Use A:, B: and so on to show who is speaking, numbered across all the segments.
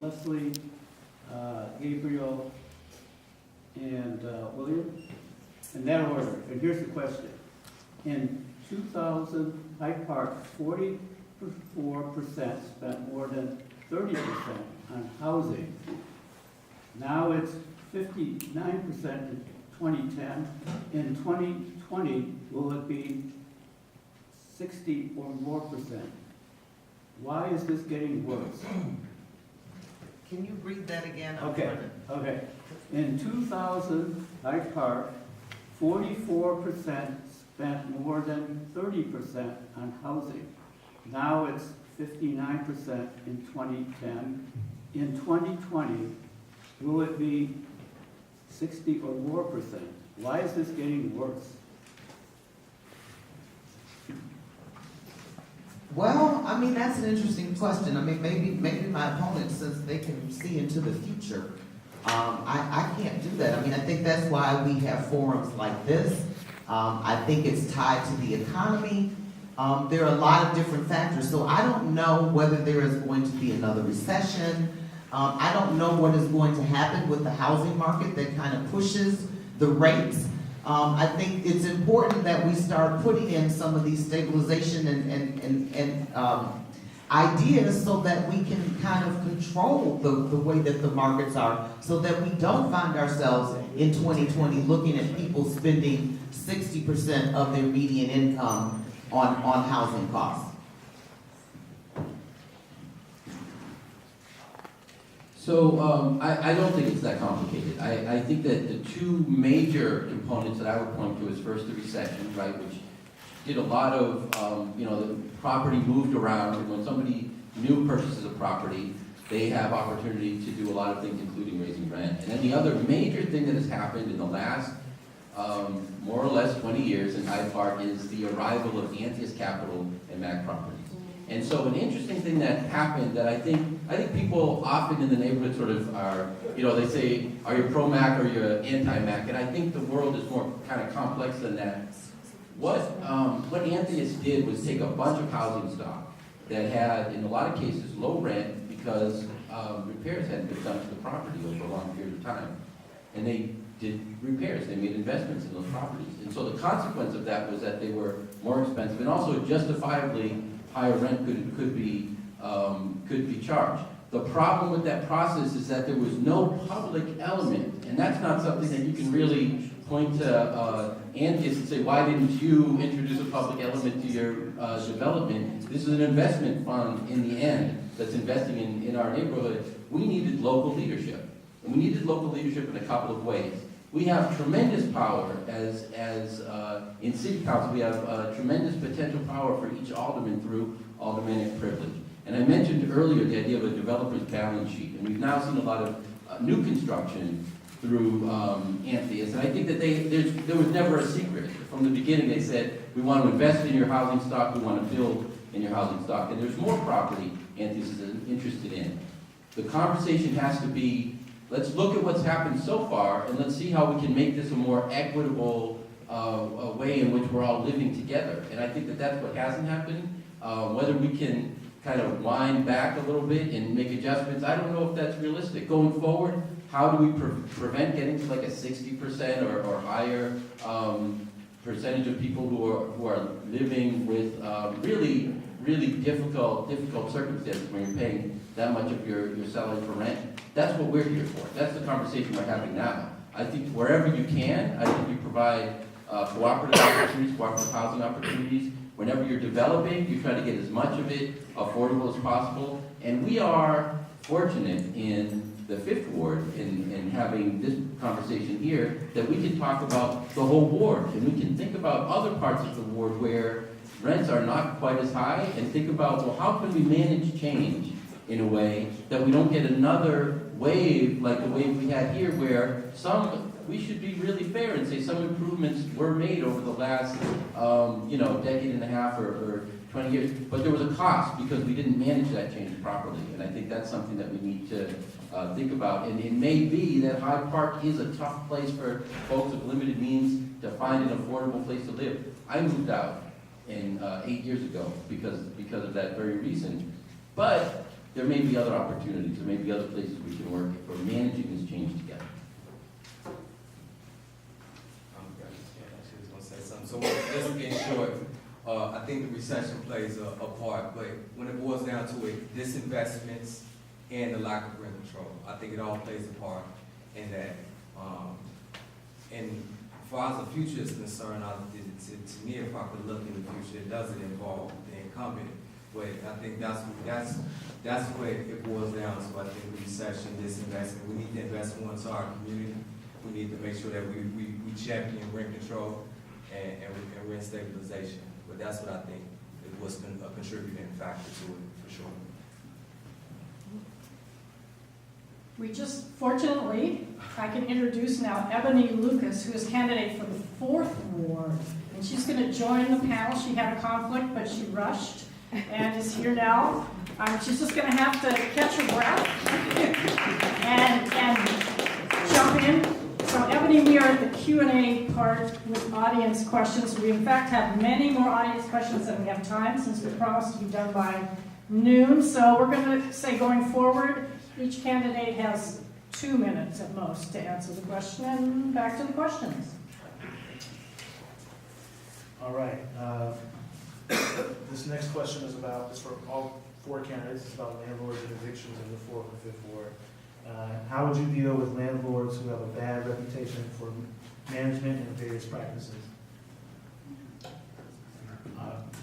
A: Leslie, Gabriel, and William, in that order. And here's the question. In 2000, Hyde Park, 44% spent more than 30% on housing. Now it's 59% in 2010. In 2020, will it be 60 or more percent? Why is this getting worse?
B: Can you read that again?
A: Okay. In 2000, Hyde Park, 44% spent more than 30% on housing. Now it's 59% in 2010. In 2020, will it be 60 or more percent? Why is this getting worse?
B: Well, I mean, that's an interesting question. I mean, maybe my opponents, since they can see into the future, I can't do that. I mean, I think that's why we have forums like this. I think it's tied to the economy. There are a lot of different factors. So I don't know whether there is going to be another recession. I don't know what is going to happen with the housing market that kind of pushes the rates. I think it's important that we start putting in some of these stabilization and ideas so that we can kind of control the way that the markets are, so that we don't find ourselves in 2020 looking at people spending 60% of their median income on housing costs.
C: So I don't think it's that complicated. I think that the two major components that I would point to is first the recession, right, which did a lot of, the property moved around, and when somebody new purchases a property, they have opportunity to do a lot of things, including raising rent. And then the other major thing that has happened in the last more or less 20 years in Hyde Park is the arrival of Antius Capital and Mac Properties. And so an interesting thing that happened that I think people often in the neighborhood sort of are, they say, are you pro-Mac or you're anti-Mac? And I think the world is more kind of complex than that. What Antius did was take a bunch of housing stock that had, in a lot of cases, low rent because repairs hadn't been done to the property over a long period of time. And they did repairs, they made investments in those properties. And so the consequence of that was that they were more expensive and also justifiably higher rent could be charged. The problem with that process is that there was no public element, and that's not something that you can really point to Antius and say, why didn't you introduce a public element to your development? This is an investment fund in the end that's investing in our neighborhood. We needed local leadership, and we needed local leadership in a couple of ways. We have tremendous power as in city council. We have tremendous potential power for each alderman through aldermanic privilege. And I mentioned earlier the idea of a developer's balance sheet, and we've now seen a lot of new construction through Antius. And I think that there was never a secret. From the beginning they said, we want to invest in your housing stock, we want to build in your housing stock, and there's more property Antius is interested in. The conversation has to be, let's look at what's happened so far, and let's see how we can make this a more equitable way in which we're all living together. And I think that that's what hasn't happened. Whether we can kind of wind back a little bit and make adjustments, I don't know if that's realistic. Going forward, how do we prevent getting to like a 60% or higher percentage of people who are living with really difficult circumstances when you're paying that much of your salary for rent? That's what we're here for. That's the conversation we're having now. I think wherever you can, I think you provide cooperative opportunities, cooperative housing opportunities. Whenever you're developing, you try to get as much of it affordable as possible. And we are fortunate in the 5th Ward in having this conversation here that we can talk about the whole ward, and we can think about other parts of the ward where rents are not quite as high, and think about, well, how can we manage change in a way that we don't get another wave like the wave we had here, where we should be really fair and say some improvements were made over the last decade and a half or 20 years, but there was a cost because we didn't manage that change properly. And I think that's something that we need to think about. And it may be that Hyde Park is a tough place for folks of limited means to find an affordable place to live. I moved out 8 years ago because of that very reason. But there may be other opportunities, there may be other places we can work for managing this change together.
D: So just in short, I think the recession plays a part, but when it boils down to it, disinvestments and the lack of rent control, I think it all plays a part in that. And as far as the future is concerned, to me, if I could look in the future, it doesn't involve the incumbent, but I think that's what it boils down to. I think the recession, disinvestment, we need to invest more into our community. We need to make sure that we champion rent control and rent stabilization. But that's what I think it was a contributing factor to it, for sure.
E: We just, fortunately, I can introduce now Ebony Lucas, who is candidate for the 4th ward. And she's going to join the panel. She had a conflict, but she rushed and is here now. She's just going to have to catch her breath and jump in. So Ebony, we are at the Q&A part with audience questions. We in fact have many more audience questions than we have time, since we promised to be done by noon. So we're going to say going forward, each candidate has 2 minutes at most to answer the question, and back to the questions.
F: All right. This next question is for all 4 candidates. It's about landlords and evictions in the 4th and 5th ward. How would you deal with landlords who have a bad reputation for management and various practices?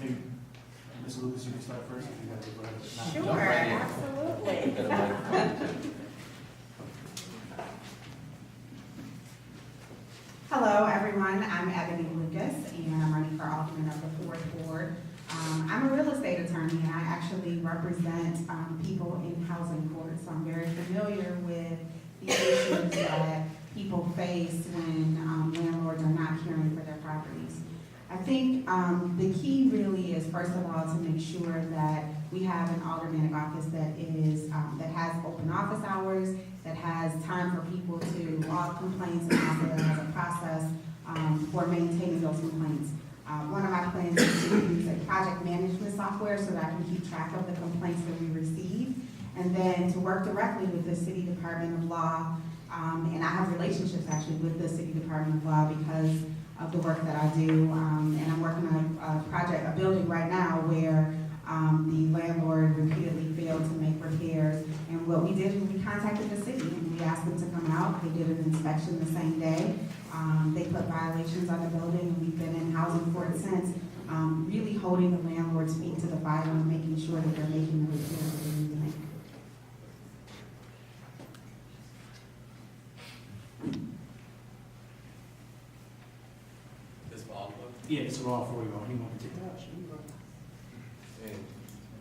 F: Maybe Ms. Lucas, you can start first if you have the
G: Sure, absolutely. Hello, everyone. I'm Ebony Lucas, and I'm running for Alderman of the 4th Ward. I'm a real estate attorney, and I actually represent people in housing court, so I'm very familiar with the issues that people face when landlords are not caring for their properties. I think the key really is, first of all, to make sure that we have an aldermanic office that is that has open office hours, that has time for people to log complaints, and also that has a process for maintaining those complaints. One of my plans is to use a project management software so that I can keep track of the complaints that we receive, and then to work directly with the City Department of Law. And I have relationships actually with the City Department of Law because of the work that I do. And I'm working on a building right now where the landlord repeatedly failed to make repairs. And what we did was we contacted the city and we asked them to come out. They did an inspection the same day. They put violations on the building, and we've been in housing court since, really holding the landlord's feet to the fire and making sure that they're making the repairs that they need to make.
D: This for all of us?
F: Yeah, it's all 4 you all. You want to take that?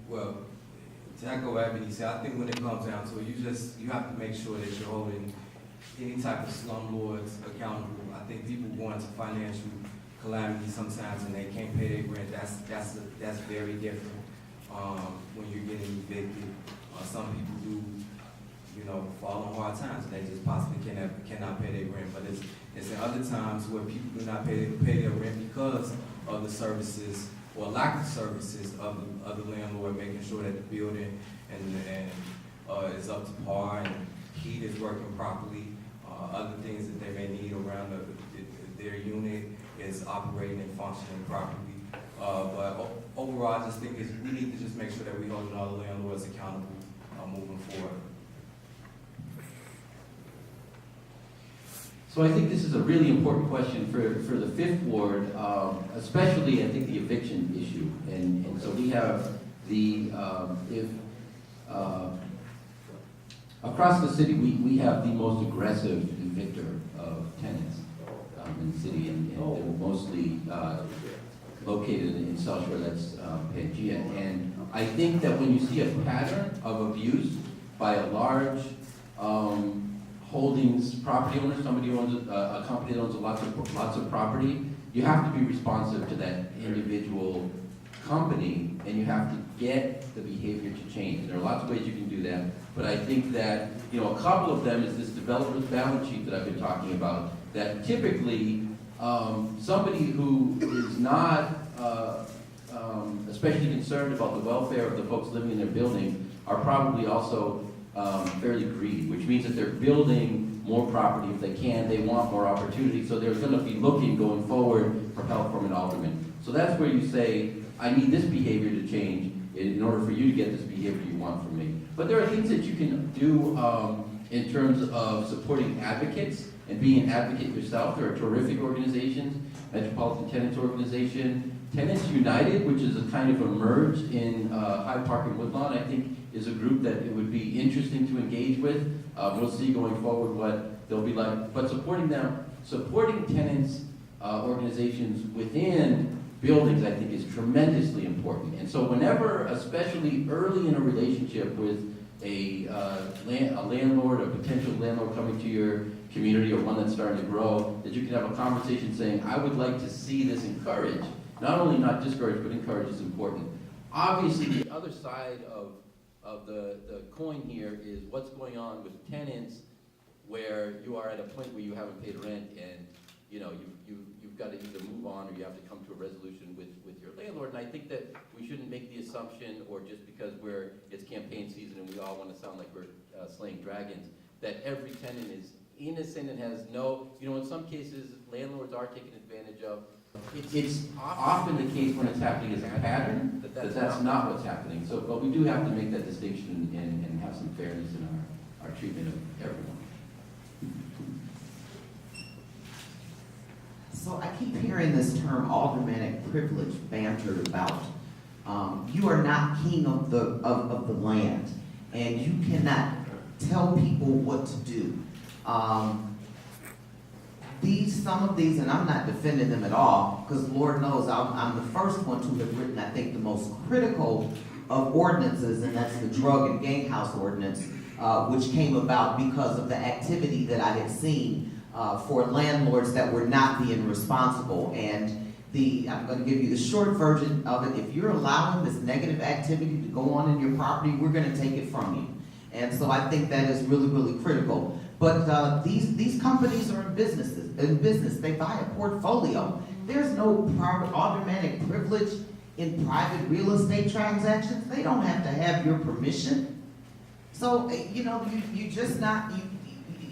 D: Well, to echo what Ebony said, I think when it comes down to it, you have to make sure that you're holding any type of slumlords accountable. I think people go into financial calamity sometimes and they can't pay their rent. That's very different when you're getting evicted. Some people do, fall on hard times and they just possibly cannot pay their rent. But it's in other times where people do not pay their rent because of the services or lack of services of the landlord, making sure that the building is up to par and heat is working properly. Other things that they may need around their unit is operating and functioning properly. But overall, I just think we need to just make sure that we hold all the landlords accountable moving forward.
C: So I think this is a really important question for the 5th ward, especially I think the eviction issue. And so we have across the city, we have the most aggressive evictor of tenants in the city, and they're mostly located in South Shore, that's Pangea. And I think that when you see a pattern of abuse by a large holdings property owner, somebody who owns a company that owns lots of property, you have to be responsive to that individual company, and you have to get the behavior to change. There are lots of ways you can do that, but I think that a couple of them is this developer's balance sheet that I've been talking about. That typically somebody who is not especially concerned about the welfare of the folks living in their building are probably also fairly greedy, which means that they're building more property if they can. They want more opportunity, so they're going to be looking going forward for help from an alderman. So that's where you say, I need this behavior to change in order for you to get this behavior you want from me. But there are things that you can do in terms of supporting advocates and being an advocate yourself. There are terrific organizations, Metropolitan Tenants Organization, Tenants United, which is a kind of emerged in Hyde Park and Woodlawn, I think is a group that it would be interesting to engage with. We'll see going forward what they'll be like. But supporting them, supporting tenants organizations within buildings, I think, is tremendously important. And so whenever, especially early in a relationship with a landlord, a potential landlord coming to your community, or one that's starting to grow, that you can have a conversation saying, I would like to see this encouraged. Not only not discouraged, but encouraged is important. Obviously, the other side of the coin here is what's going on with tenants where you are at a point where you haven't paid rent and you've got to either move on or you have to come to a resolution with your landlord. And I think that we shouldn't make the assumption, or just because it's campaign season and we all want to sound like we're slaying dragons, that every tenant is innocent and has no, in some cases, landlords are taken advantage of. It's often the case when it's happening as a pattern that that's not what's happening. So, but we do have to make that distinction and have some fairness in our treatment of everyone.
B: So I keep hearing this term aldermanic privilege bantered about. You are not king of the land, and you cannot tell people what to do. Some of these, and I'm not defending them at all, because Lord knows I'm the first one to have written, I think, the most critical of ordinances, and that's the drug and gang house ordinance, which came about because of the activity that I had seen for landlords that were not being responsible. And I'm going to give you the short version of it. If you're allowing this negative activity to go on in your property, we're going to take it from you. And so I think that is really, really critical. But these companies are in business. They buy a portfolio. There's no private aldermanic privilege in private real estate transactions. They don't have to have your permission. So, you just not,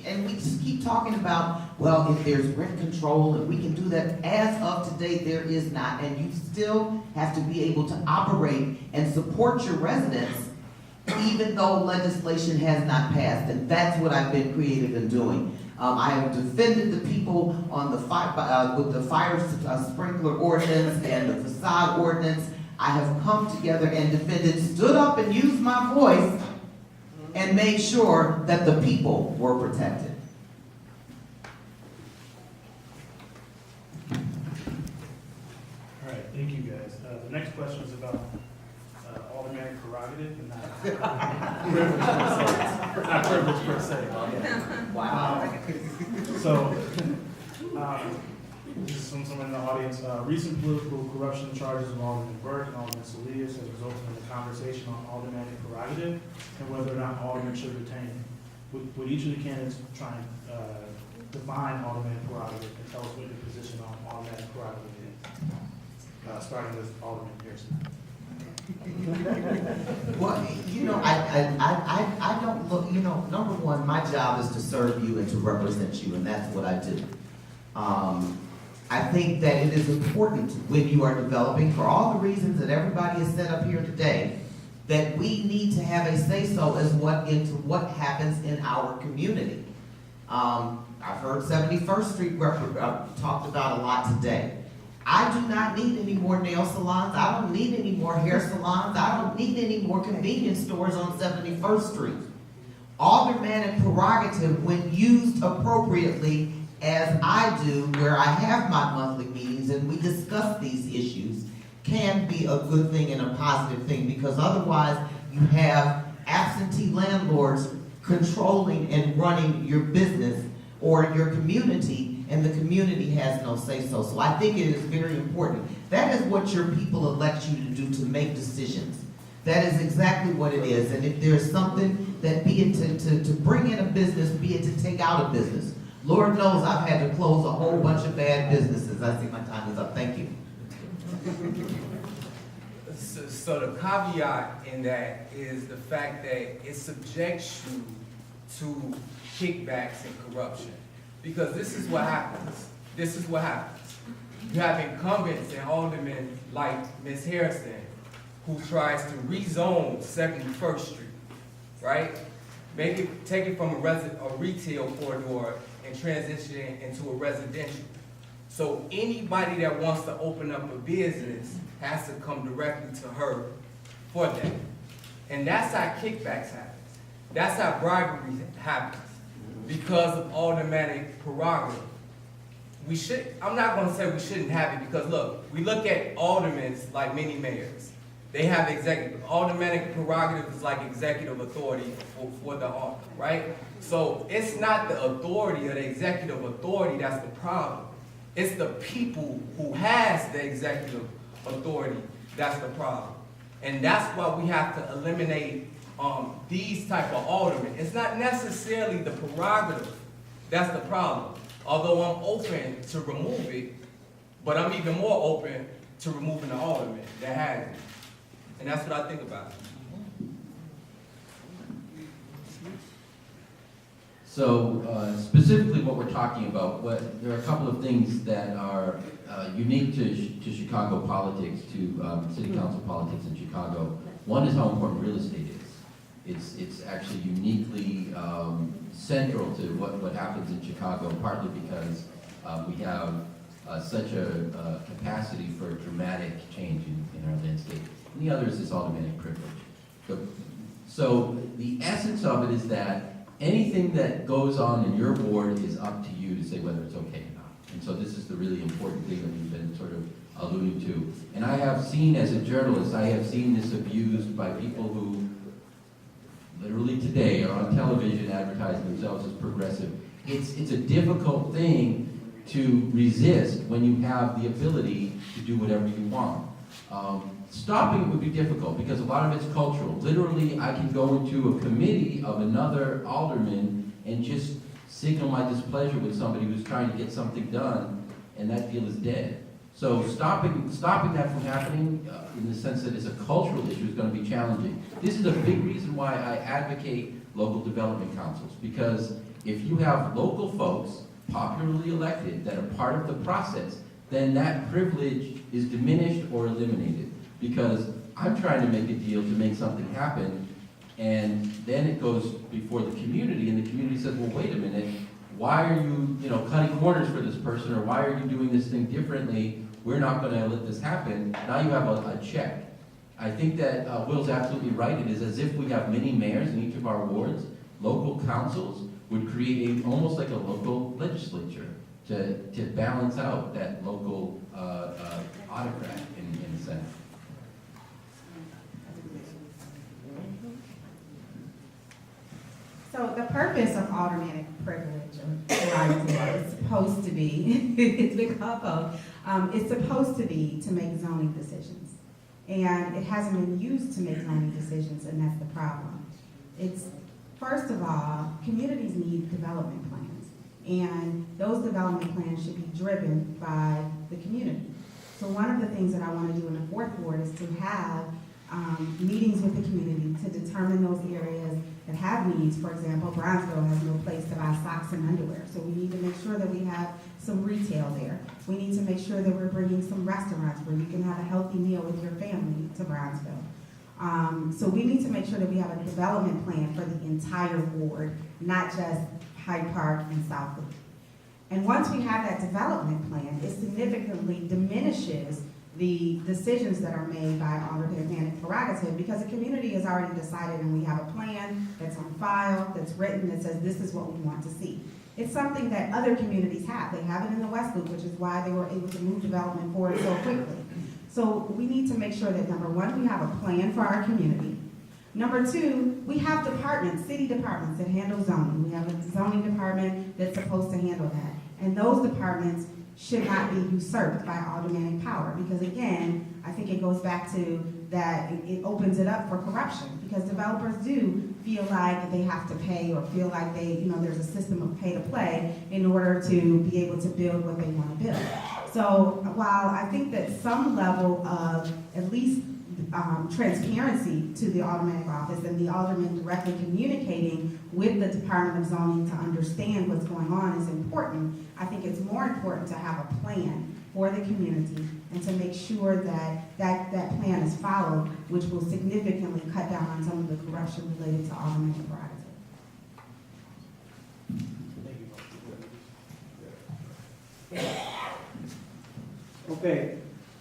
B: and we just keep talking about, well, if there's rent control and we can do that. As of today, there is not. And you still have to be able to operate and support your residents even though legislation has not passed. And that's what I've been creative in doing. I have defended the people on with the fire sprinkler ordinance and the facade ordinance. I have come together and defended, stood up and used my voice and made sure that the people were protected.
F: All right, thank you guys. The next question is about aldermanic prerogative and not privilege per se. Not privilege per se.
B: Wow.
F: So, this is from someone in the audience. Recent political corruption charges of Alderman Burke and Alderman Salias has resulted in a conversation on aldermanic prerogative and whether or not aldermen should retain it. Would each of the candidates try and define aldermanic prerogative and tell us what your position on aldermanic prerogative is? Starting with Alderman Pearson.
B: Well, I don't look, number one, my job is to serve you and to represent you, and that's what I do. I think that it is important when you are developing, for all the reasons that everybody has said up here today, that we need to have a say-so into what happens in our community. I've heard 71st Street talked about a lot today. I do not need any more nail salons. I don't need any more hair salons. I don't need any more convenience stores on 71st Street. Aldermanic prerogative, when used appropriately, as I do, where I have my monthly meetings and we discuss these issues, can be a good thing and a positive thing, because otherwise you have absentee landlords controlling and running your business or your community, and the community has no say-so. So I think it is very important. That is what your people elect you to do, to make decisions. That is exactly what it is. And if there's something that, be it to bring in a business, be it to take out a business, Lord knows I've had to close a whole bunch of bad businesses. I think my time is up. Thank you.
D: So the caveat in that is the fact that it subjects you to kickbacks and corruption. Because this is what happens. This is what happens. You have incumbents and aldermen like Ms. Harrison, who tries to rezone 71st Street, right? Take it from a retail corridor and transition it into a residential. So anybody that wants to open up a business has to come directly to her for that. And that's how kickbacks happen. That's how bribery happens, because of aldermanic prerogative. I'm not gonna say we shouldn't have it, because look, we look at aldermen like many mayors. They have aldermanic prerogative is like executive authority for the alder, right? So it's not the authority or the executive authority that's the problem. It's the people who has the executive authority that's the problem. And that's why we have to eliminate these type of aldermen. It's not necessarily the prerogative that's the problem. Although I'm open to remove it, but I'm even more open to removing the alderman that has it. And that's what I think about it.
C: So specifically what we're talking about, there are a couple of things that are unique to Chicago politics, to city council politics in Chicago. One is how important real estate is. It's actually uniquely central to what happens in Chicago, partly because we have such a capacity for dramatic change in our landscape. And the other is this aldermanic privilege. So the essence of it is that anything that goes on in your ward is up to you to say whether it's okay or not. And so this is the really important thing that we've been sort of alluding to. And I have seen, as a journalist, I have seen this abused by people who literally today are on television advertising themselves as progressive. It's a difficult thing to resist when you have the ability to do whatever you want. Stopping it would be difficult because a lot of it's cultural. Literally, I can go into a committee of another alderman and just signal my displeasure with somebody who's trying to get something done, and that deal is dead. So stopping that from happening in the sense that it's a cultural issue is going to be challenging. This is a big reason why I advocate local development councils, because if you have local folks popularly elected that are part of the process, then that privilege is diminished or eliminated. Because I'm trying to make a deal to make something happen, and then it goes before the community, and the community says, well, wait a minute, why are you, cutting corners for this person, or why are you doing this thing differently? We're not going to let this happen. Now you have a check. I think that Will's absolutely right. It is as if we have many mayors in each of our wards. Local councils would create almost like a local legislature to balance out that local autocrat in the Senate.
G: So the purpose of aldermanic privilege or prerogative is supposed to be, it's been called, it's supposed to be to make zoning decisions. And it hasn't been used to make zoning decisions, and that's the problem. It's, first of all, communities need development plans. And those development plans should be driven by the community. So one of the things that I want to do in the fourth ward is to have meetings with the community to determine those areas that have needs. For example, Brownsville has no place to buy socks and underwear, so we need to make sure that we have some retail there. We need to make sure that we're bringing some restaurants where you can have a healthy meal with your family to Brownsville. So we need to make sure that we have a development plan for the entire ward, not just Hyde Park and Southwood. And once we have that development plan, it significantly diminishes the decisions that are made by aldermanic prerogative, because the community has already decided and we have a plan that's on file, that's written, that says this is what we want to see. It's something that other communities have. They have it in the West Loop, which is why they were able to move development forward so quickly. So we need to make sure that, number one, we have a plan for our community. Number two, we have departments, city departments that handle zoning. We have a zoning department that's supposed to handle that. And those departments should not be usurped by aldermanic power, because again, I think it goes back to that it opens it up for corruption, because developers do feel like they have to pay, or feel like there's a system of pay to play in order to be able to build what they want to build. So while I think that some level of at least transparency to the Aldermanic office and the alderman directly communicating with the Department of Zoning to understand what's going on is important. I think it's more important to have a plan for the community and to make sure that that plan is followed, which will significantly cut down on some of the corruption related to aldermanic prerogative.
A: Okay,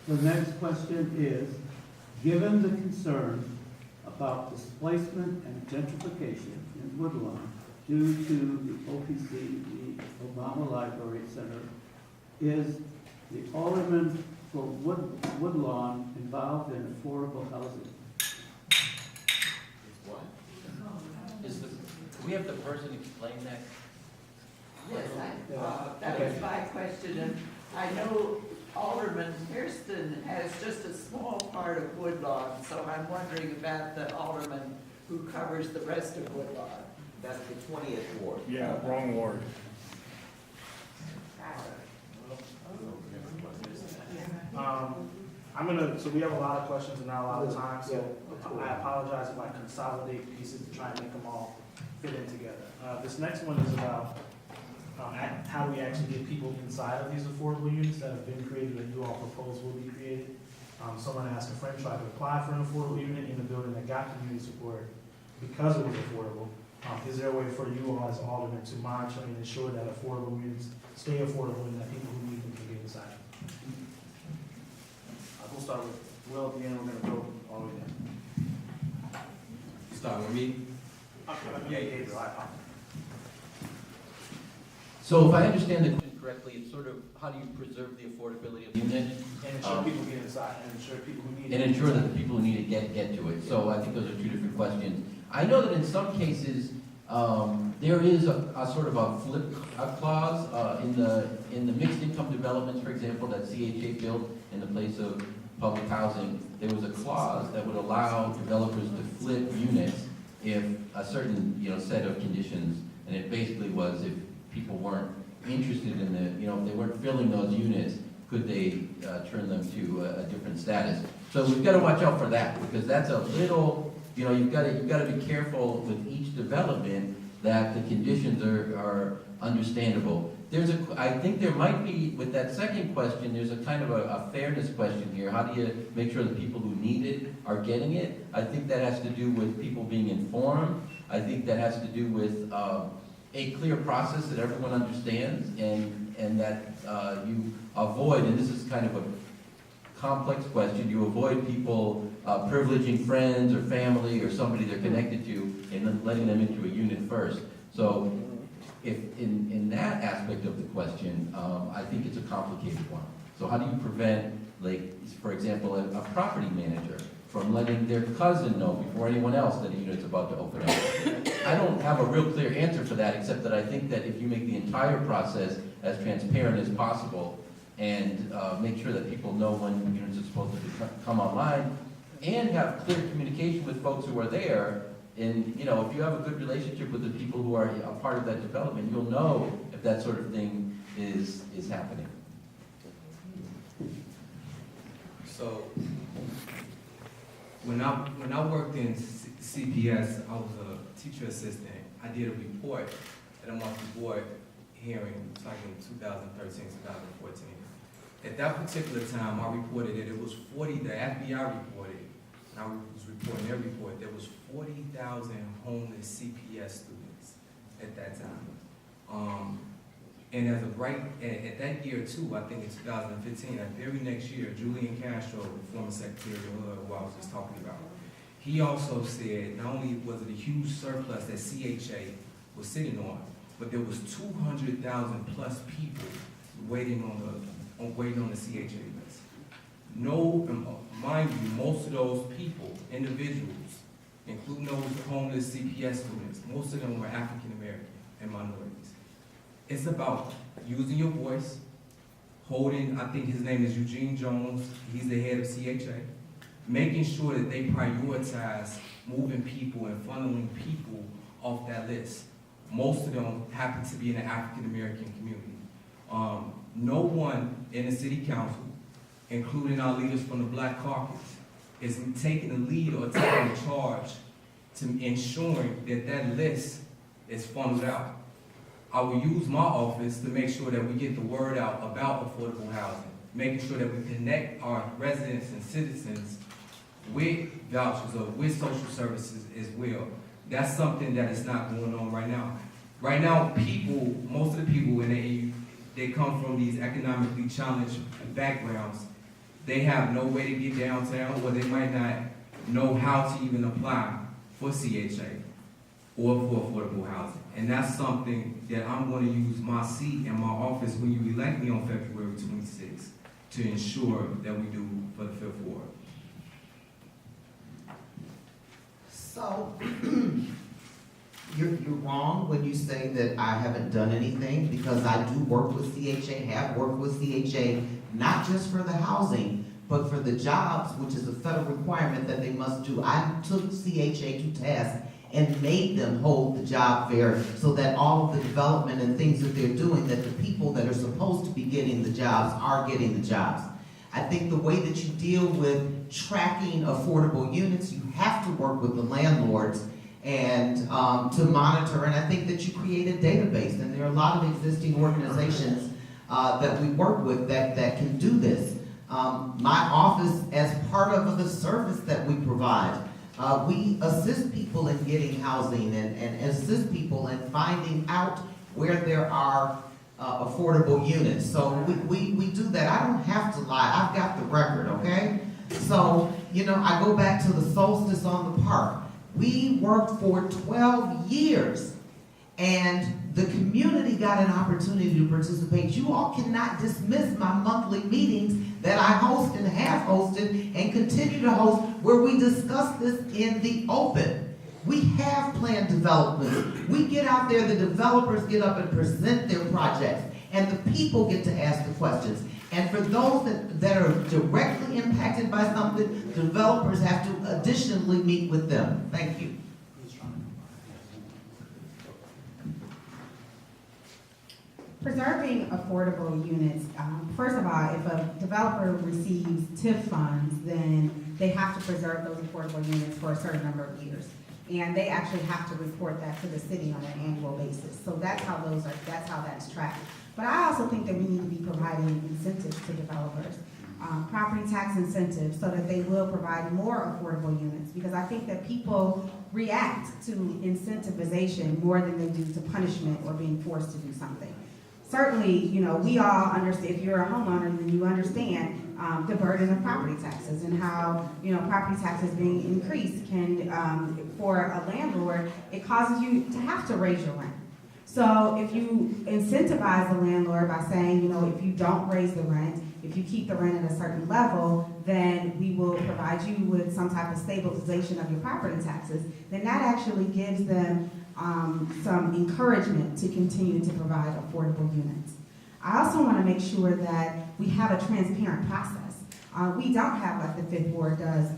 A: the next question is, given the concern about displacement and gentrification in Woodlawn due to the OPC, the Obama Library Center, is the alderman for Woodlawn involved in affordable housing?
C: What? Do we have the person explain that?
H: Yes, that was my question, and I know Alderman Hairston has just a small part of Woodlawn, so I'm wondering about the alderman who covers the rest of Woodlawn.
B: That's the 20th ward.
I: Yeah, wrong ward.
F: So we have a lot of questions and not a lot of time, so I apologize if I consolidate pieces to try and make them all fit in together. This next one is about how do we actually get people inside of these affordable units that have been created that you all propose will be created. Someone asked a friend tried to apply for an affordable unit in a building that got community support because it was affordable. Is there a way for you all as aldermen to monitor and ensure that affordable units stay affordable and that people who need them can get inside? We'll start with Will at the end, we're gonna go all the way down.
D: Start with me.
F: Yeah, Gabriel, I apologize.
C: So if I understand the question correctly, it's sort of, how do you preserve the affordability of the unit?
F: And ensure people get inside, and ensure people who need it.
C: And ensure that the people who need it get to it. So I think those are two different questions. I know that in some cases, there is a sort of a flip clause in the mixed income developments, for example, that CHA built in the place of public housing. There was a clause that would allow developers to flip units if a certain, set of conditions, and it basically was if people weren't interested in if they weren't filling those units, could they turn them to a different status? So we've got to watch out for that, because that's a little, you've got to be careful with each development that the conditions are understandable. I think there might be, with that second question, there's a kind of a fairness question here. How do you make sure the people who need it are getting it? I think that has to do with people being informed. I think that has to do with a clear process that everyone understands, and that you avoid, and this is kind of a complex question, you avoid people privileging friends or family or somebody they're connected to and then letting them into a unit first. So if in that aspect of the question, I think it's a complicated one. So how do you prevent, for example, a property manager from letting their cousin know before anyone else that a unit's about to open up? I don't have a real clear answer for that, except that I think that if you make the entire process as transparent as possible and make sure that people know when units are supposed to come online and have clear communication with folks who are there, and if you have a good relationship with the people who are a part of that development, you'll know if that sort of thing is happening.
D: So, when I worked in CPS, I was a teacher assistant. I did a report at a monthly board hearing, like in 2013, 2014. At that particular time, I reported that it was 40, the FBI reported, and I was reporting their report, there was 40,000 homeless CPS students at that time. And as of at that year too, I think in 2015, that very next year, Julian Castro, the former Secretary of HUD, who I was just talking about, he also said not only was it a huge surplus that CHA was sitting on, but there was 200,000 plus people waiting on the CHA list. Mind you, most of those people, individuals, including those homeless CPS students, most of them were African American and minorities. It's about using your voice, holding, I think his name is Eugene Jones, he's the head of CHA, making sure that they prioritize moving people and funneling people off that list. Most of them happen to be in the African American community. No one in the city council, including our leaders from the Black Caucus, is taking the lead or taking the charge to ensuring that that list is funneled out. I will use my office to make sure that we get the word out about affordable housing, making sure that we connect our residents and citizens with vouchers or with social services as well. That's something that is not going on right now. Right now, most of the people, when they come from these economically challenged backgrounds, they have no way to get downtown, or they might not know how to even apply for CHA or for affordable housing. And that's something that I'm going to use my seat in my office when you elect me on February 26th to ensure that we do for the Fifth Ward.
B: So, you're wrong when you say that I haven't done anything, because I do work with CHA, have worked with CHA, not just for the housing, but for the jobs, which is a federal requirement that they must do. I took CHA to task and made them hold the job fair so that all of the development and things that they're doing, that the people that are supposed to be getting the jobs are getting the jobs. I think the way that you deal with tracking affordable units, you have to work with the landlords and to monitor, and I think that you create a database, and there are a lot of existing organizations that we work with that can do this. My office, as part of the service that we provide, we assist people in getting housing and assist people in finding out where there are affordable units. So we do that. I don't have to lie. I've got the record, okay? So, I go back to the solstice on the park. We worked for 12 years, and the community got an opportunity to participate. You all cannot dismiss my monthly meetings that I host and have hosted and continue to host, where we discuss this in the open. We have planned development. We get out there, the developers get up and present their projects, and the people get to ask the questions. And for those that are directly impacted by something, developers have to additionally meet with them. Thank you.
G: Preserving affordable units, first of all, if a developer receives TIF funds, then they have to preserve those affordable units for a certain number of years. And they actually have to report that to the city on an annual basis. So that's how that's tracked. But I also think that we need to be providing incentives to developers, property tax incentives, so that they will provide more affordable units. Because I think that people react to incentivization more than they do to punishment or being forced to do something. Certainly, we all understand, if you're a homeowner, then you understand the burden of property taxes and how, property taxes being increased can, for a landlord, it causes you to have to raise your rent. So if you incentivize the landlord by saying, if you don't raise the rent, if you keep the rent at a certain level, then we will provide you with some type of stabilization of your property taxes, then that actually gives them some encouragement to continue to provide affordable units. I also want to make sure that we have a transparent process. We don't have, like the Fifth Ward does,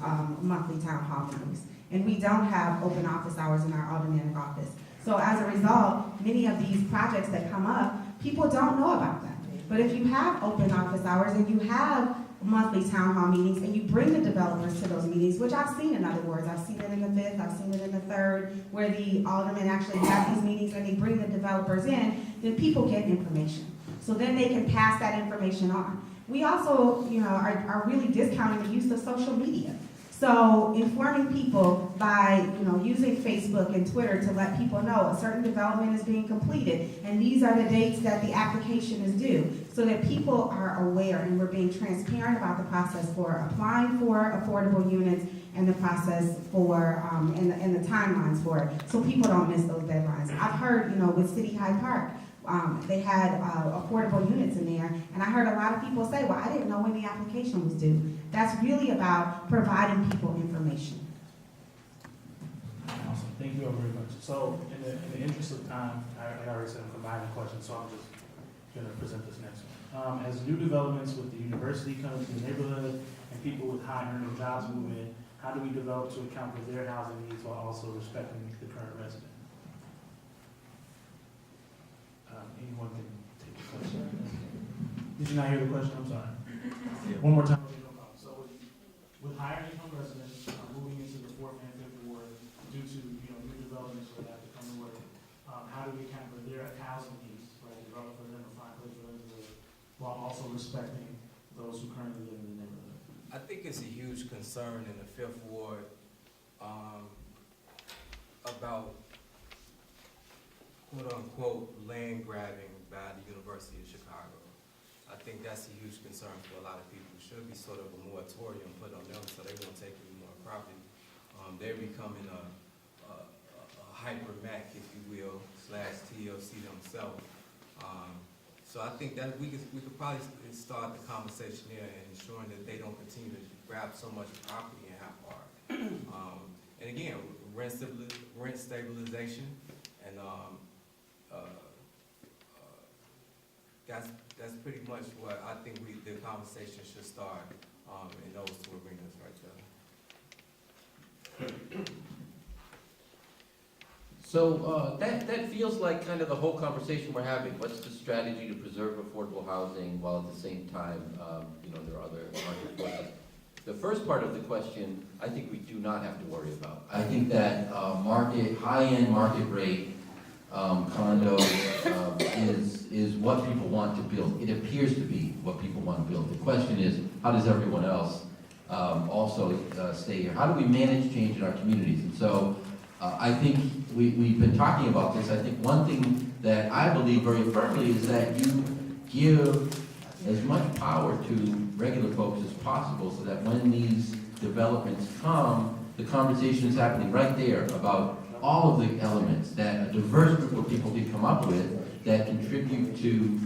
G: monthly town hall meetings, and we don't have open office hours in our Aldermanic office. So as a result, many of these projects that come up, people don't know about them. But if you have open office hours and you have monthly town hall meetings and you bring the developers to those meetings, which I've seen in other words, I've seen it in the 5th, I've seen it in the 3rd, where the aldermen actually have these meetings and they bring the developers in, then people get information. So then they can pass that information on. We also, are really discounting the use of social media. So informing people by, using Facebook and Twitter to let people know a certain development is being completed, and these are the dates that the application is due, so that people are aware and we're being transparent about the process for applying for affordable units and the process for, and the timelines for it, so people don't miss those deadlines. I've heard, with City Hyde Park, they had affordable units in there, and I heard a lot of people say, well, I didn't know when the application was due. That's really about providing people information.
F: Awesome, thank you all very much. So, in the interest of time, I already said I'm combining questions, so I'm just going to present this next one. As new developments with the university come to the neighborhood and people with high-earning jobs move in, how do we develop to account for their housing needs while also respecting the current resident? Anyone can take the question. Did you not hear the question? I'm sorry. One more time. So with higher income residents while also respecting those who currently live in the neighborhood?
D: I think it's a huge concern in the Fifth Ward, about quote-unquote land grabbing by the University of Chicago. I think that's a huge concern for a lot of people. Should be sort of a moratorium put on them so they won't take any more property. They're becoming a hyper Mac, if you will, / TLC themselves. So I think that we could probably start the conversation there and ensuring that they don't continue to grab so much property in Hyde Park. And again, rent stabilization, and that's pretty much what I think the conversation should start in those two arenas right there.
C: So that feels like kind of the whole conversation we're having. What's the strategy to preserve affordable housing while at the same time, there are other market forces? The first part of the question, I think we do not have to worry about. I think that high-end market rate condos is what people want to build. It appears to be what people want to build. The question is, how does everyone else also stay here? How do we manage change in our communities? And so I think we've been talking about this. I think one thing that I believe very firmly is that you give as much power to regular folks as possible so that when these developments come, the conversation is happening right there about all of the elements that a diverse group of people can come up with that contribute to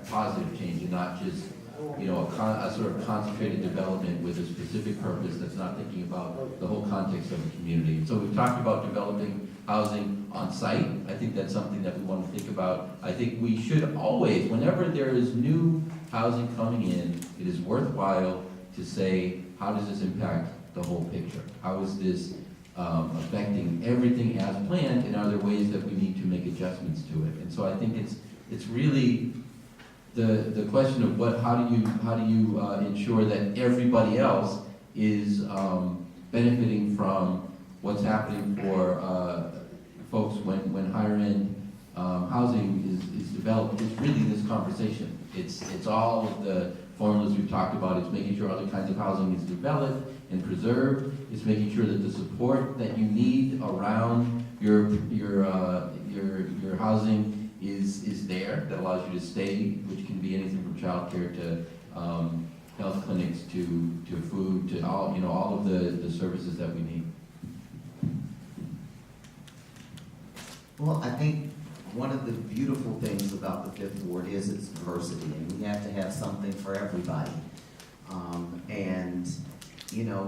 C: positive change and not just a sort of concentrated development with a specific purpose that's not thinking about the whole context of the community. So we've talked about developing housing on site. I think that's something that we want to think about. I think we should always, whenever there is new housing coming in, it is worthwhile to say, how does this impact the whole picture? How is this affecting everything as planned, and are there ways that we need to make adjustments to it? And so I think it's really the question of how do you ensure that everybody else is benefiting from what's happening for folks when higher end housing is developed. It's really this conversation. It's all of the formulas we've talked about. It's making sure other kinds of housing is developed and preserved. It's making sure that the support that you need around your housing is there, that allows you to stay, which can be anything from childcare to health clinics to food to all of the services that we need.
B: Well, I think one of the beautiful things about the Fifth Ward is its diversity, and we have to have something for everybody.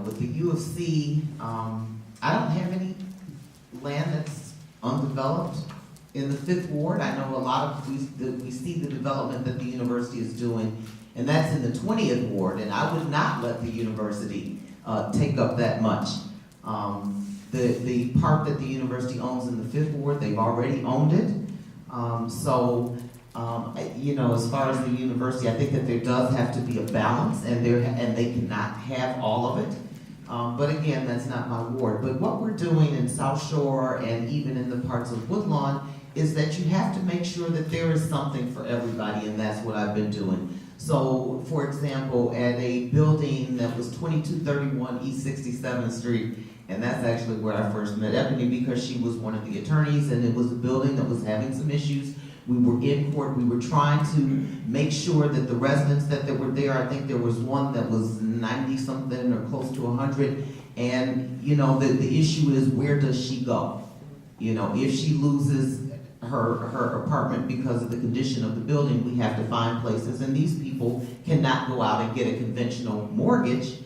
B: With the U of C, I don't have any land that's undeveloped in the Fifth Ward. I know a lot of, we see the development that the university is doing, and that's in the 20th Ward, and I would not let the university take up that much. The part that the university owns in the Fifth Ward, they've already owned it. As far as the university, I think that there does have to be a balance, and they cannot have all of it. But again, that's not my ward. But what we're doing in South Shore and even in the parts of Woodlawn is that you have to make sure that there is something for everybody, and that's what I've been doing. So, for example, at a building that was 2231 East 67th Street, and that's actually where I first met Ebony because she was one of the attorneys, and it was a building that was having some issues. We were in court. We were trying to make sure that the residents that were there, I think there was one that was 90-something or close to 100, and, the issue is, where does she go? If she loses her apartment because of the condition of the building, we have to find places, and these people cannot go out and get a conventional mortgage.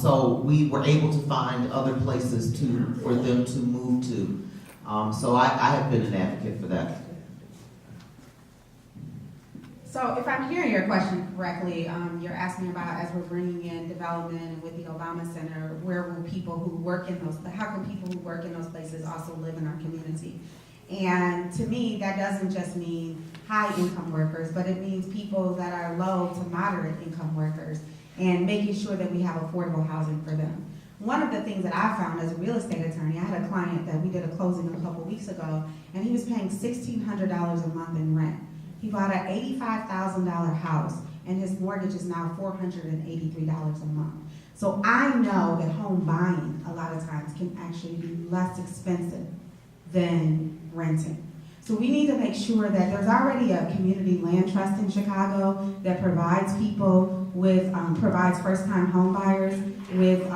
B: So we were able to find other places for them to move to. So I have been an advocate for that.
G: So if I'm hearing your question correctly, you're asking about, as we're bringing in development with the Obama Center, where will people who work in how can people who work in those places also live in our community? And to me, that doesn't just mean high income workers, but it means people that are low to moderate income workers, and making sure that we have affordable housing for them. One of the things that I found as a real estate attorney, I had a client that we did a closing a couple weeks ago, and he was paying $1,600 a month in rent He bought an $85,000 house, and his mortgage is now $483 a month. So I know that home buying, a lot of times, can actually be less expensive than renting. So we need to make sure that there's already a community land trust in Chicago that provides people with, provides first-time home buyers with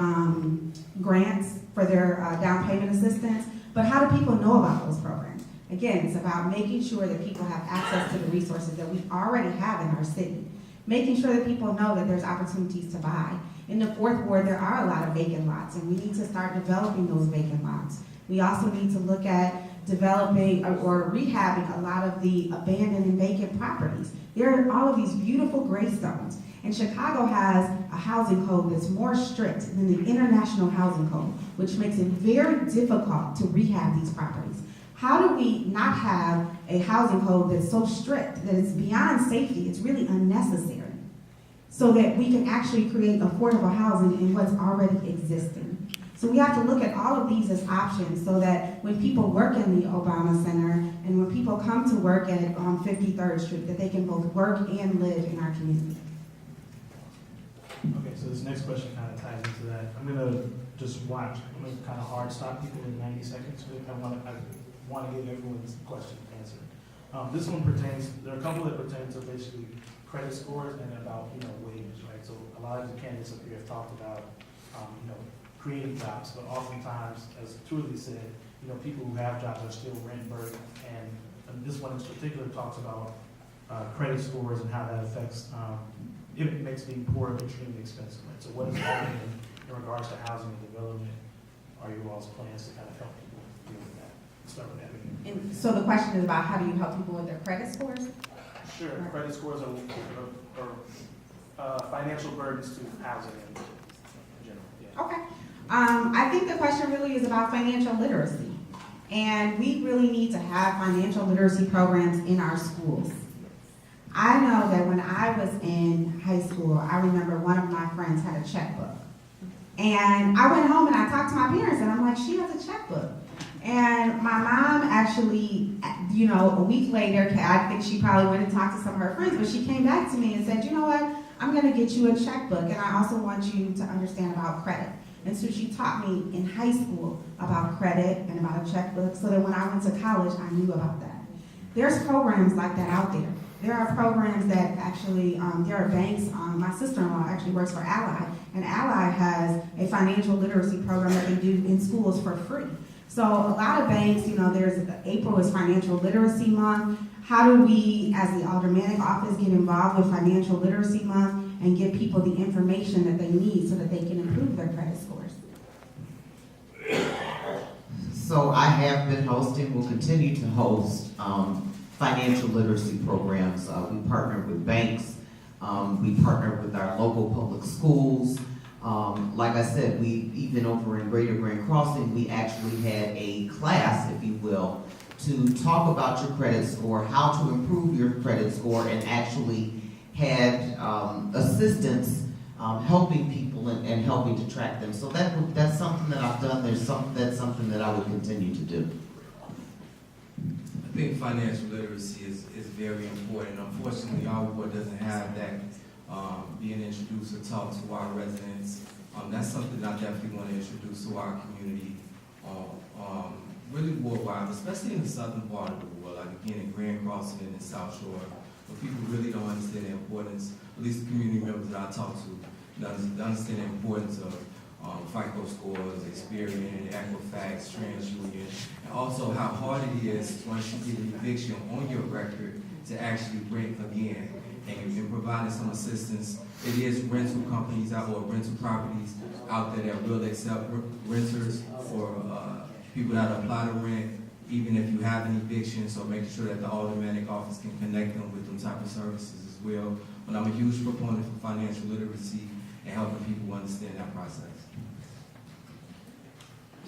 G: grants for their down payment assistance. But how do people know about those programs? Again, it's about making sure that people have access to the resources that we already have in our city. Making sure that people know that there's opportunities to buy. In the Fourth Ward, there are a lot of vacant lots, and we need to start developing those vacant lots. We also need to look at developing or rehabbing a lot of the abandoned and vacant properties. There are all of these beautiful graystones, and Chicago has a housing code that's more strict than the international housing code, which makes it very difficult to rehab these properties. How do we not have a housing code that's so strict that it's beyond safety, it's really unnecessary, so that we can actually create affordable housing in what's already existing? So we have to look at all of these as options so that when people work in the Obama Center and when people come to work at 53rd Street, that they can both work and live in our community.
F: Okay, so this next question kind of ties into that. I'm gonna just watch. I'm gonna kind of hard stop people in 90 seconds. I want to give everyone's question answered. This one pertains. There are a couple that pertain to basically credit scores and about wages, right? So a lot of the candidates up here have talked about creating jobs, but oftentimes, as Trudy said, people who have jobs are still rent burdened, and this one in particular talks about credit scores and how that affects, if it makes being poor extremely expensive, right? So what is happening in regards to housing and development? Are you all's plans to kind of help people deal with that? Let's start with that.
G: And so the question is about how do you help people with their credit scores?
F: Sure, credit scores are financial burdens to housing in general, yeah.
G: Okay. I think the question really is about financial literacy. And we really need to have financial literacy programs in our schools. I know that when I was in high school, I remember one of my friends had a checkbook. And I went home and I talked to my parents and I'm like, she has a checkbook. And my mom actually, a week later, I think she probably went and talked to some of her friends, but she came back to me and said, you know what, I'm gonna get you a checkbook and I also want you to understand about credit. And so she taught me in high school about credit and about a checkbook so that when I went to college, I knew about that. There's programs like that out there. There are programs that actually, there are banks, my sister-in-law actually works for Ally, and Ally has a financial literacy program that they do in schools for free. So a lot of banks, April is Financial Literacy Month. How do we, as the Aldermanic office, get involved with Financial Literacy Month and give people the information that they need so that they can improve their credit scores?
B: So I have been hosting, will continue to host financial literacy programs. We partner with banks. We partner with our local public schools. Like I said, we even over in Greater Grand Crossing, we actually had a class, if you will, to talk about your credit score, how to improve your credit score, and actually had assistance helping people and helping to track them. So that's something that I've done. That's something that I would continue to do.
D: I think financial literacy is very important. Unfortunately, our ward doesn't have that being introduced or taught to our residents. That's something I definitely want to introduce to our community, really worldwide, especially in the southern part of the world, like again in Grand Crossing and in South Shore, where people really don't understand the importance, at least the community members that I talk to, don't understand the importance of FICO scores, Experian, Equifax, TransUnion, and also how hard it is once you get an eviction on your record to actually rent again. And in providing some assistance, it is rental companies out or rental properties out there that will accept renters or people that apply to rent, even if you have an eviction. So making sure that the Aldermanic office can connect them with them type of services as well. But I'm a huge proponent for financial literacy and helping people understand that process.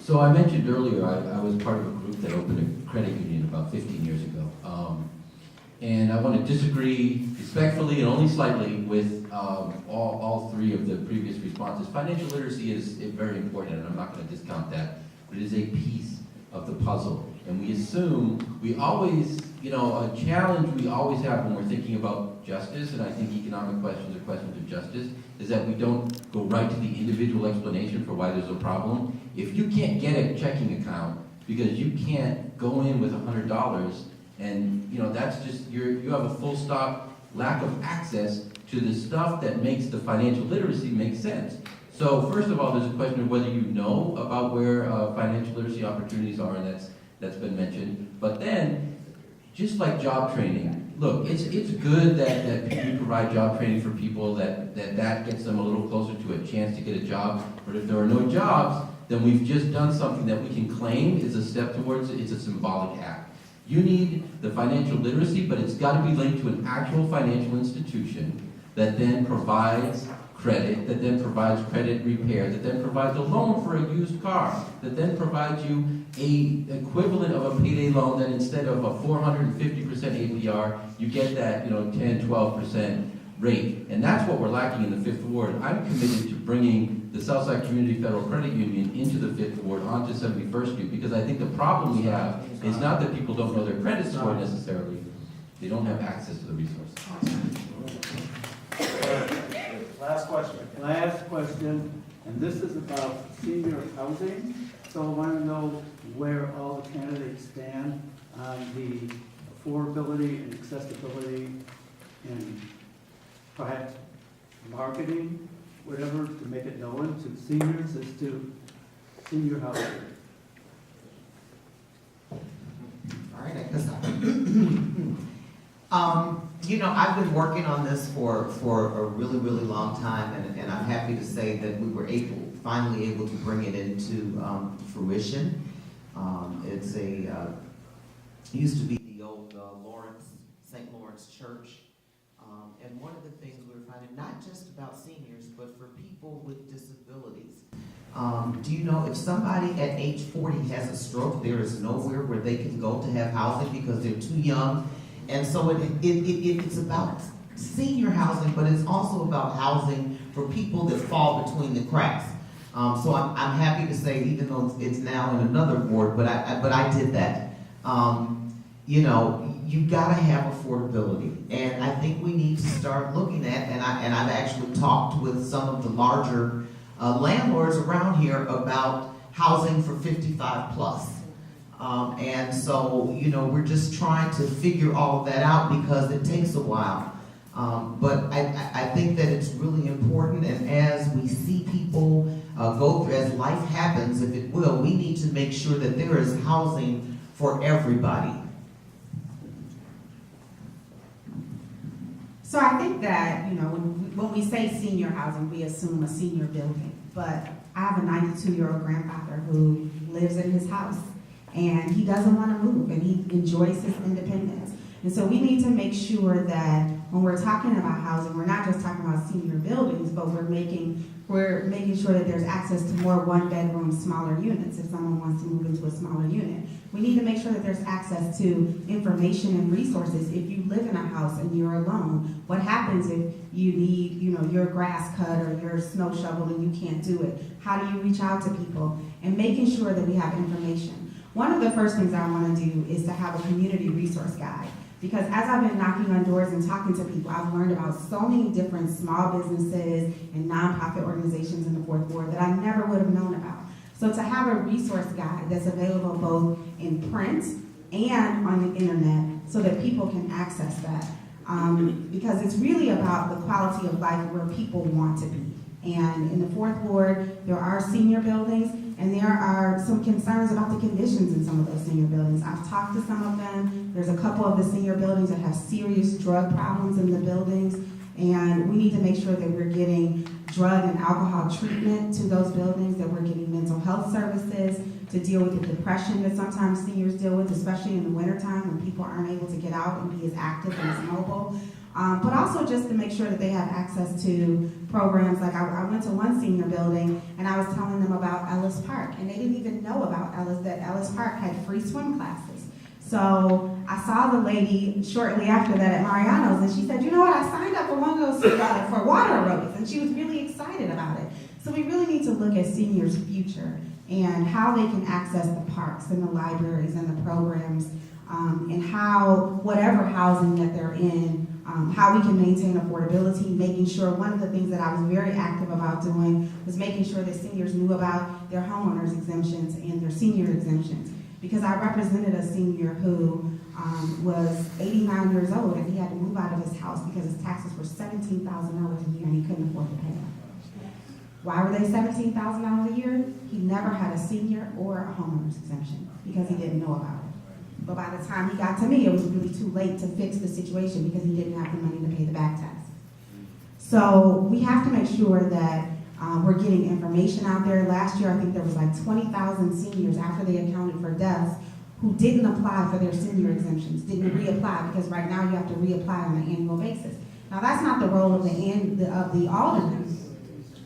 C: So I mentioned earlier, I was part of a group that opened a credit union about 15 years ago. And I want to disagree respectfully and only slightly with all three of the previous responses. Financial literacy is very important, and I'm not going to discount that, but it is a piece of the puzzle. And we assume we always, a challenge we always have when we're thinking about justice, and I think economic questions are questions of justice, is that we don't go right to the individual explanation for why there's a problem. If you can't get a checking account because you can't go in with $100, and that's just, you have a full stop lack of access to the stuff that makes the financial literacy make sense. So first of all, there's a question of whether you know about where financial literacy opportunities are, and that's been mentioned. But then, just like job training, look, it's good that you provide job training for people, that gets them a little closer to a chance to get a job. But if there are no jobs, then we've just done something that we can claim is a step towards it. It's a symbolic act. You need the financial literacy, but it's got to be linked to an actual financial institution that then provides credit, that then provides credit repair, that then provides a loan for a used car, that then provides you a equivalent of a payday loan that instead of a 450% APR, you get that 10, 12% rate. And that's what we're lacking in the 5th Ward. I'm committed to bringing the Southside Community Federal Credit Union into the 5th Ward onto 71st Street, because I think the problem we have is not that people don't know their credit score necessarily, they don't have access to the resources.
F: Last question.
A: Last question, and this is about senior housing. So I want to know where all the candidates stand on the affordability and accessibility and perhaps marketing, whatever, to make it known to seniors as to senior housing.
B: All right, I guess I've been working on this for a really, really long time, and I'm happy to say that we were finally able to bring it into fruition. It used to be the old St. Lawrence Church, and one of the things we were finding, not just about seniors, but for people with disabilities. Do you know if somebody at age 40 has a stroke, there is nowhere where they can go to have housing because they're too young? And so it's about senior housing, but it's also about housing for people that fall between the cracks. So I'm happy to say, even though it's now in another ward, but I did that. You've got to have affordability, and I think we need to start looking at. And I've actually talked with some of the larger landlords around here about housing for 55 plus. And so, we're just trying to figure all of that out because it takes a while. But I think that it's really important, and as we see people go through, as life happens, if it will, we need to make sure that there is housing for everybody.
G: So I think that, when we say senior housing, we assume a senior building. But I have a 92-year-old grandfather who lives in his house, and he doesn't want to move, and he enjoys his independence. And so we need to make sure that when we're talking about housing, we're not just talking about senior buildings, but we're making sure that there's access to more one-bedroom, smaller units if someone wants to move into a smaller unit. We need to make sure that there's access to information and resources. If you live in a house and you're alone, what happens if you need, your grass cut or your snow shoveled and you can't do it? How do you reach out to people? And making sure that we have information. One of the first things I want to do is to have a community resource guide. Because as I've been knocking on doors and talking to people, I've learned about so many different small businesses and nonprofit organizations in the 4th Ward that I never would have known about. So to have a resource guide that's available both in print and on the internet so that people can access that. Because it's really about the quality of life where people want to be. And in the 4th Ward, there are senior buildings, and there are some concerns about the conditions in some of those senior buildings. I've talked to some of them. There's a couple of the senior buildings that have serious drug problems in the buildings, and we need to make sure that we're getting drug and alcohol treatment to those buildings, that we're getting mental health services to deal with the depression that sometimes seniors deal with, especially in the wintertime when people aren't able to get out and be as active and as mobile. But also just to make sure that they have access to programs. Like I went to one senior building and I was telling them about Ellis Park, and they didn't even know about that Ellis Park had free swim classes. So I saw the lady shortly after that at Mariano's, and she said, you know what, I signed up for one of those for water aerobics, and she was really excited about it. So we really need to look at seniors' future and how they can access the parks and the libraries and the programs and how, whatever housing that they're in, how we can maintain affordability, making sure, one of the things that I was very active about doing was making sure that seniors knew about their homeowners exemptions and their senior exemptions. Because I represented a senior who was 89 years old and he had to move out of his house because his taxes were $17,000 a year and he couldn't afford to pay them. Why were they $17,000 a year? He never had a senior or a homeowner's exemption because he didn't know about it. But by the time he got to me, it was really too late to fix the situation because he didn't have the money to pay the back tax. So we have to make sure that we're getting information out there. Last year, I think there was like 20,000 seniors after they accounted for deaths who didn't apply for their senior exemptions, didn't reapply, because right now you have to reapply on an annual basis. Now, that's not the role of the alderman,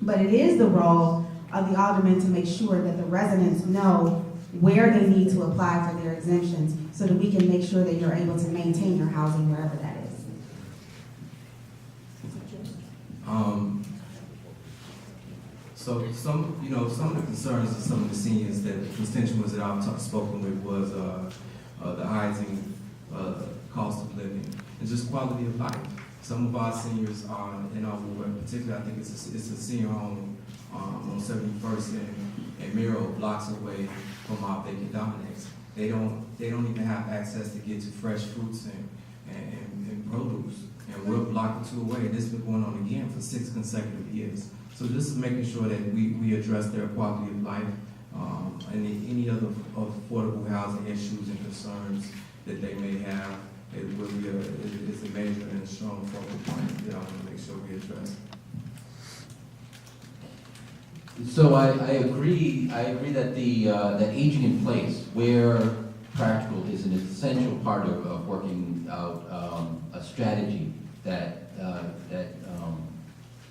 G: but it is the role of the alderman to make sure that the residents know where they need to apply for their exemptions so that we can make sure that you're able to maintain your housing wherever that is.
D: So some of the concerns of some of the seniors that the constituents that I've spoken with was the rising cost of living and just quality of life. Some of our seniors are in our ward, particularly I think it's a senior home on 71st and Miro, blocks away from our vacant Dominics. They don't even have access to get to fresh fruits and produce. And we're blocked 2 away. This has been going on again for 6 consecutive years. So this is making sure that we address their quality of life and any other affordable housing issues and concerns that they may have. It will be it's a major and a strong focal point that I want to make sure we address.
C: So I agree that that aging in place, where practical, is an essential part of working out a strategy that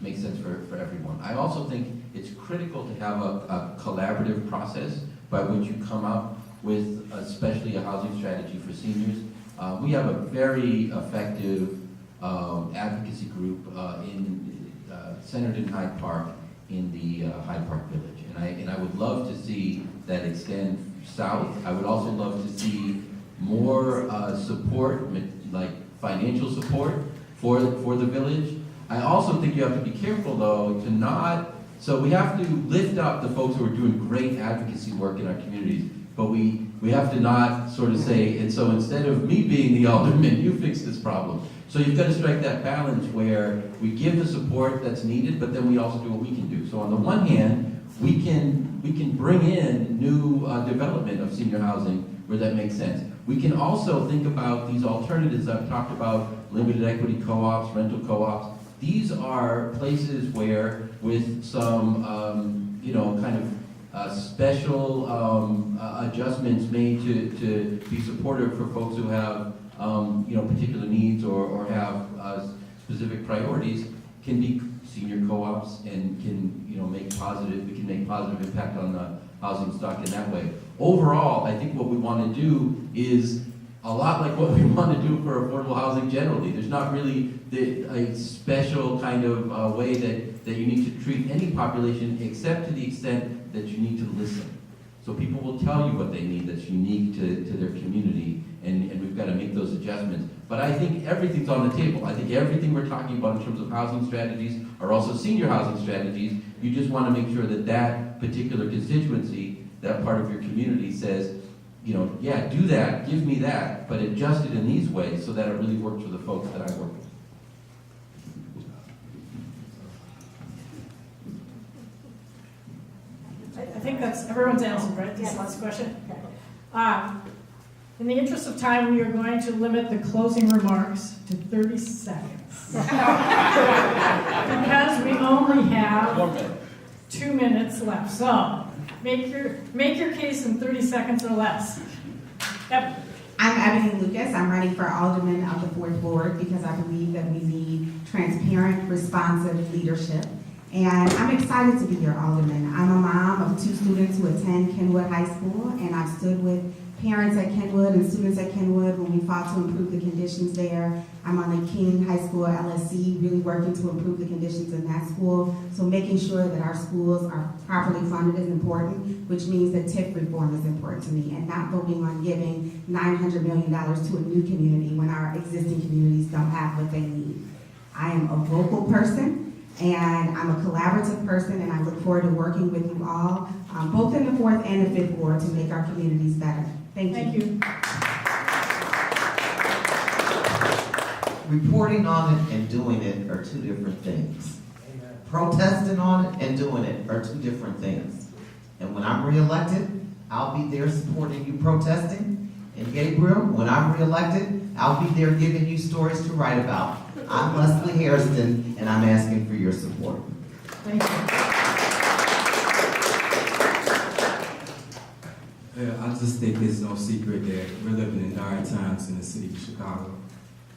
C: makes sense for everyone. I also think it's critical to have a collaborative process by which you come up with especially a housing strategy for seniors. We have a very effective advocacy group centered in Hyde Park, in the Hyde Park Village, and I would love to see that extend south. I would also love to see more support, like financial support for the village. I also think you have to be careful, though, to not. So we have to lift up the folks who are doing great advocacy work in our communities, but we have to not sort of say, and so instead of me being the alderman, you fix this problem. So you've got to strike that balance where we give the support that's needed, but then we also do what we can do. So on the one hand, we can bring in new development of senior housing where that makes sense. We can also think about these alternatives I've talked about, limited equity co-ops, rental co-ops. These are places where, with some kind of special adjustments made to be supportive for folks who have particular needs or have specific priorities, can be senior co-ops and we can make positive impact on the housing stock in that way. Overall, I think what we want to do is a lot like what we want to do for affordable housing generally. There's not really a special kind of way that you need to treat any population, except to the extent that you need to listen. So people will tell you what they need that's unique to their community, and we've got to make those adjustments. But I think everything's on the table. I think everything we're talking about in terms of housing strategies are also senior housing strategies. You just want to make sure that that particular constituency, that part of your community says, yeah, do that, give me that, but adjust it in these ways so that it really works for the folks that I work with.
E: I think that's everyone's answered, right? This last question? In the interest of time, we are going to limit the closing remarks to 30 seconds. Because we only have 2 minutes left. So make your case in 30 seconds or less. Yep.
G: I'm Ebony Lucas. I'm running for alderman of the 4th Ward because I believe that we need transparent, responsive leadership. And I'm excited to be your alderman. I'm a mom of 2 students who attend Kenwood High School, and I've stood with parents at Kenwood and students at Kenwood when we fought to improve the conditions there. I'm on the King High School LSC, really working to improve the conditions in that school. So making sure that our schools are properly funded is important, which means that TIF reform is important to me, and not voting on giving $900 million to a new community when our existing communities don't have what they need. I am a vocal person, and I'm a collaborative person, and I look forward to working with you all, both in the 4th and the 5th Ward, to make our communities better. Thank you.
E: Thank you.
B: Reporting on it and doing it are two different things.
F: Amen.
B: Protesting on it and doing it are two different things. And when I'm reelected, I'll be there supporting you protesting. And Gabriel, when I'm reelected, I'll be there giving you stories to write about. I'm Leslie Hairston, and I'm asking for your support.
E: Thank you.
D: I just think it's no secret that we're living in dire times in the city of Chicago.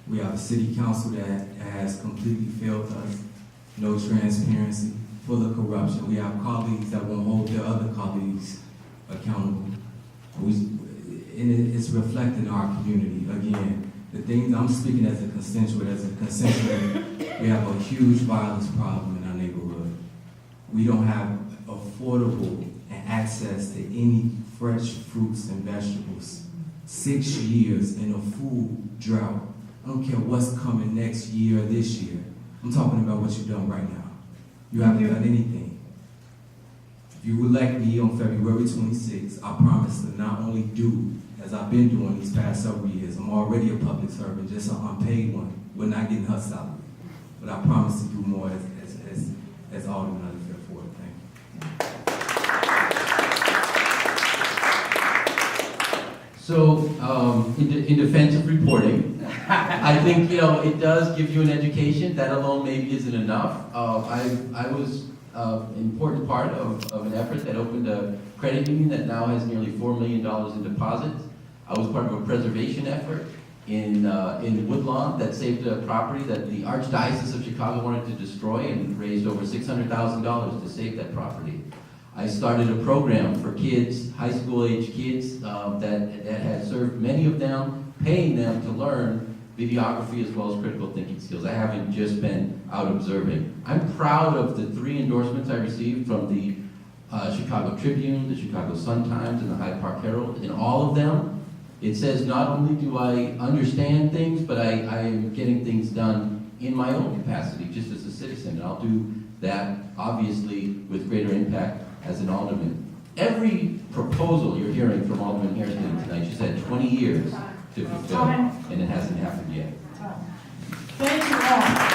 D: We have a city council that has completely failed us, no transparency, full of corruption. We have colleagues that won't hold their other colleagues accountable. And it's reflecting our community. Again, the things I'm speaking as a constituent, we have a huge violence problem in our neighborhood. We don't have affordable and access to any fresh fruits and vegetables. 6 years in a food drought. I don't care what's coming next year or this year. I'm talking about what you've done right now. You haven't done anything. If you elect me on February 26th, I promise to not only do as I've been doing these past several years. I'm already a public servant, just an unpaid one. We're not getting her salary. But I promise to do more as Alderman of the 5th Ward. Thank you.
C: So, in defense of reporting, I think, it does give you an education. That alone maybe isn't enough. I was an important part of an effort that opened a credit union that now has nearly $4 million in deposits. I was part of a preservation effort in Woodlawn that saved a property that the Archdiocese of Chicago wanted to destroy and raised over $600,000 to save that property. I started a program for kids, high school age kids, that had served many of them, paying them to learn videography as well as critical thinking skills. I haven't just been out observing. I'm proud of the 3 endorsements I received from the Chicago Tribune, the Chicago Sun-Times, and the Hyde Park Herald. In all of them, it says not only do I understand things, but I am getting things done in my own capacity, just as a citizen. And I'll do that, obviously, with greater impact as an alderman. Every proposal you're hearing from Alderman Hairston tonight, she's had 20 years to fulfill, and it hasn't happened yet.
E: Thank you all.